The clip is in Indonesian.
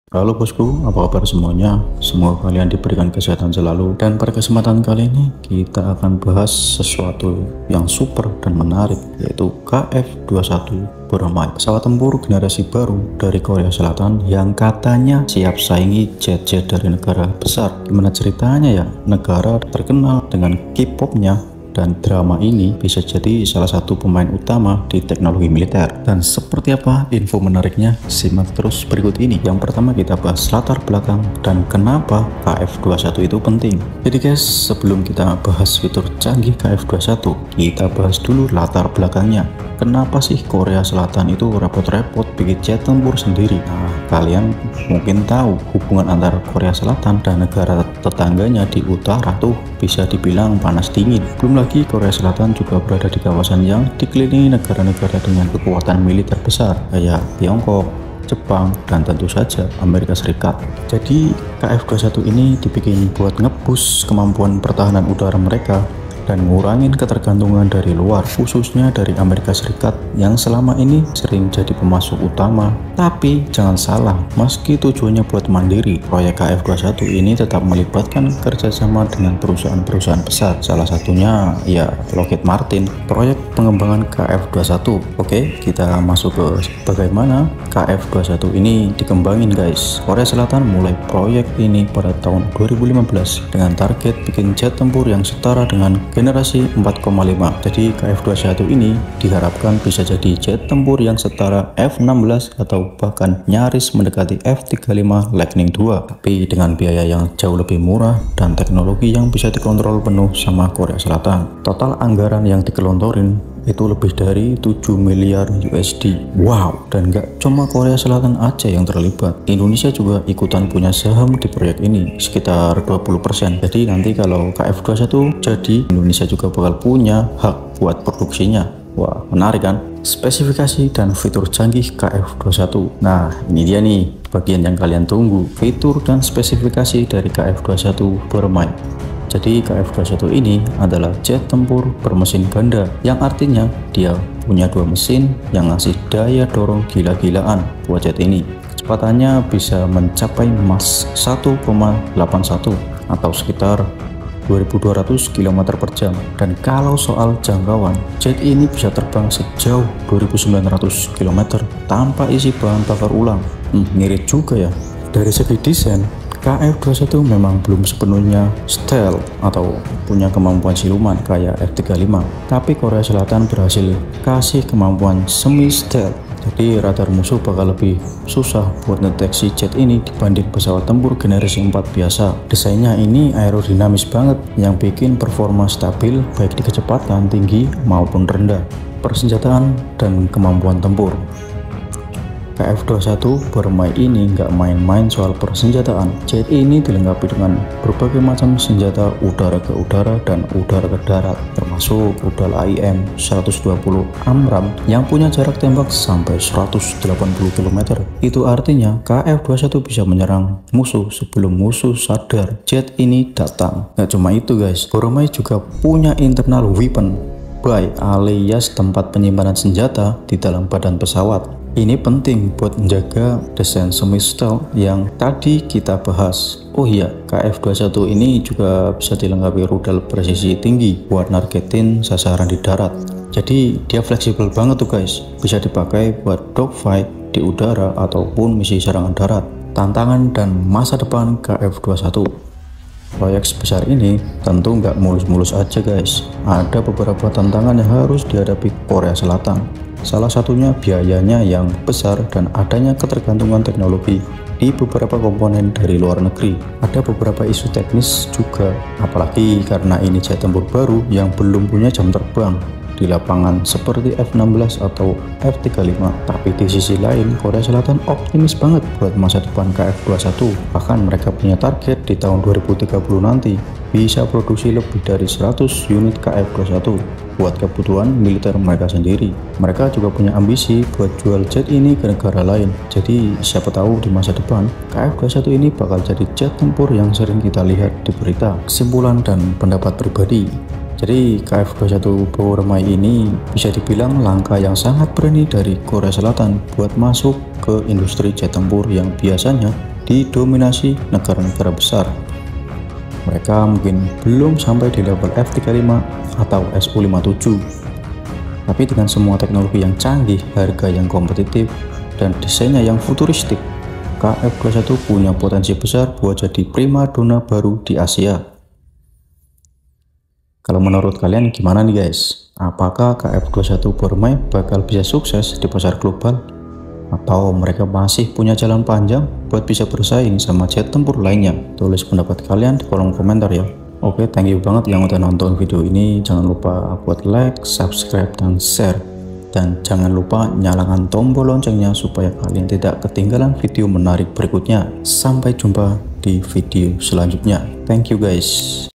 Halo bosku, apa kabar semuanya? Semoga kalian diberikan kesehatan selalu. Dan pada kesempatan kali ini kita akan bahas sesuatu yang super dan menarik, yaitu KF-21 Boramae, pesawat tempur generasi baru dari Korea Selatan yang katanya siap saingi jet-jet dari negara besar. Gimana ceritanya ya? Negara terkenal dengan K-popnya dan drama ini bisa jadi salah satu pemain utama di teknologi militer. Dan seperti apa info menariknya? Simak terus berikut ini. Yang pertama kita bahas latar belakang dan kenapa KF-21 itu penting. Jadi guys, sebelum kita bahas fitur canggih KF-21, kita bahas dulu latar belakangnya. Kenapa sih Korea Selatan itu repot-repot bikin jet tempur sendiri? Nah, kalian mungkin tahu hubungan antara Korea Selatan dan negara tetangganya di utara tuh bisa dibilang panas dingin. Belum lagi Korea Selatan juga berada di kawasan yang dikelilingi negara-negara dengan kekuatan militer besar kayak Tiongkok, Jepang, dan tentu saja Amerika Serikat. Jadi KF-21 ini dibikin buat ngebus kemampuan pertahanan udara mereka dan ngurangin ketergantungan dari luar, khususnya dari Amerika Serikat yang selama ini sering jadi pemasok utama. Tapi jangan salah, meski tujuannya buat mandiri, proyek KF-21 ini tetap melibatkan kerjasama dengan perusahaan-perusahaan besar. Salah satunya ya Lockheed Martin. Proyek pengembangan KF-21. Oke, kita masuk ke bagaimana KF-21 ini dikembangin guys. Korea Selatan mulai proyek ini pada tahun 2015 dengan target bikin jet tempur yang setara dengan generasi 4,5. Jadi KF-21 ini diharapkan bisa jadi jet tempur yang setara F-16 atau bahkan nyaris mendekati F-35 Lightning II, tapi dengan biaya yang jauh lebih murah dan teknologi yang bisa dikontrol penuh sama Korea Selatan. Total anggaran yang dikelontorin itu lebih dari 7 miliar USD. Wow, dan gak cuma Korea Selatan aja yang terlibat. Indonesia juga ikutan punya saham di proyek ini, sekitar 20%. Jadi nanti kalau KF-21 jadi, Indonesia juga bakal punya hak buat produksinya. Wah, menarik kan? Spesifikasi dan fitur canggih KF-21. Nah, ini dia nih bagian yang kalian tunggu, fitur dan spesifikasi dari KF-21 Boramae. Jadi KF-21 ini adalah jet tempur bermesin ganda, yang artinya dia punya dua mesin yang ngasih daya dorong gila-gilaan buat jet ini. Kecepatannya bisa mencapai Mach 1,81 atau sekitar 2200 km per jam. Dan kalau soal jangkauan, jet ini bisa terbang sejauh 2900 km tanpa isi bahan bakar ulang. Ngirit juga ya. Dari segi desain, KF-21 memang belum sepenuhnya stealth atau punya kemampuan siluman kayak F-35, tapi Korea Selatan berhasil kasih kemampuan semi-stealth. Jadi radar musuh bakal lebih susah buat deteksi jet ini dibanding pesawat tempur generasi 4 biasa. Desainnya ini aerodinamis banget yang bikin performa stabil baik di kecepatan tinggi maupun rendah. Persenjataan dan kemampuan tempur, KF-21 Boramae ini nggak main-main soal persenjataan. Jet ini dilengkapi dengan berbagai macam senjata udara ke udara dan udara ke darat, termasuk rudal AIM-120 AMRAAM yang punya jarak tembak sampai 180 km. Itu artinya KF-21 bisa menyerang musuh sebelum musuh sadar jet ini datang. Nggak cuma itu guys, Boramae juga punya internal weapon bay alias tempat penyimpanan senjata di dalam badan pesawat. Ini penting buat menjaga desain semi-stealth yang tadi kita bahas. Oh iya, KF-21 ini juga bisa dilengkapi rudal presisi tinggi buat nargetin sasaran di darat. Jadi dia fleksibel banget tuh guys, bisa dipakai buat dogfight di udara ataupun misi serangan darat. Tantangan dan masa depan KF-21. Proyek sebesar ini tentu nggak mulus-mulus aja guys. Ada beberapa tantangan yang harus dihadapi Korea Selatan. Salah satunya biayanya yang besar dan adanya ketergantungan teknologi di beberapa komponen dari luar negeri. Ada beberapa isu teknis juga, apalagi karena ini jet tempur baru yang belum punya jam terbang di lapangan seperti F-16 atau F-35. Tapi di sisi lain, Korea Selatan optimis banget buat masa depan KF-21. Bahkan mereka punya target di tahun 2030 nanti bisa produksi lebih dari 100 unit KF-21 buat kebutuhan militer mereka sendiri. Mereka juga punya ambisi buat jual jet ini ke negara lain. Jadi siapa tahu di masa depan KF-21 ini bakal jadi jet tempur yang sering kita lihat di berita. Kesimpulan dan pendapat pribadi, jadi KF-21 Boramae ini bisa dibilang langkah yang sangat berani dari Korea Selatan buat masuk ke industri jet tempur yang biasanya didominasi negara-negara besar. Mereka mungkin belum sampai di level F-35 atau Su-57, tapi dengan semua teknologi yang canggih, harga yang kompetitif, dan desainnya yang futuristik, KF-21 punya potensi besar buat jadi primadona baru di Asia. Kalau menurut kalian gimana nih guys? Apakah KF-21 Borneo bakal bisa sukses di pasar global? Atau mereka masih punya jalan panjang buat bisa bersaing sama jet tempur lainnya? Tulis pendapat kalian di kolom komentar ya. Oke, thank you banget yang udah nonton video ini. Jangan lupa buat like, subscribe, dan share. Dan jangan lupa nyalakan tombol loncengnya supaya kalian tidak ketinggalan video menarik berikutnya. Sampai jumpa di video selanjutnya. Thank you guys.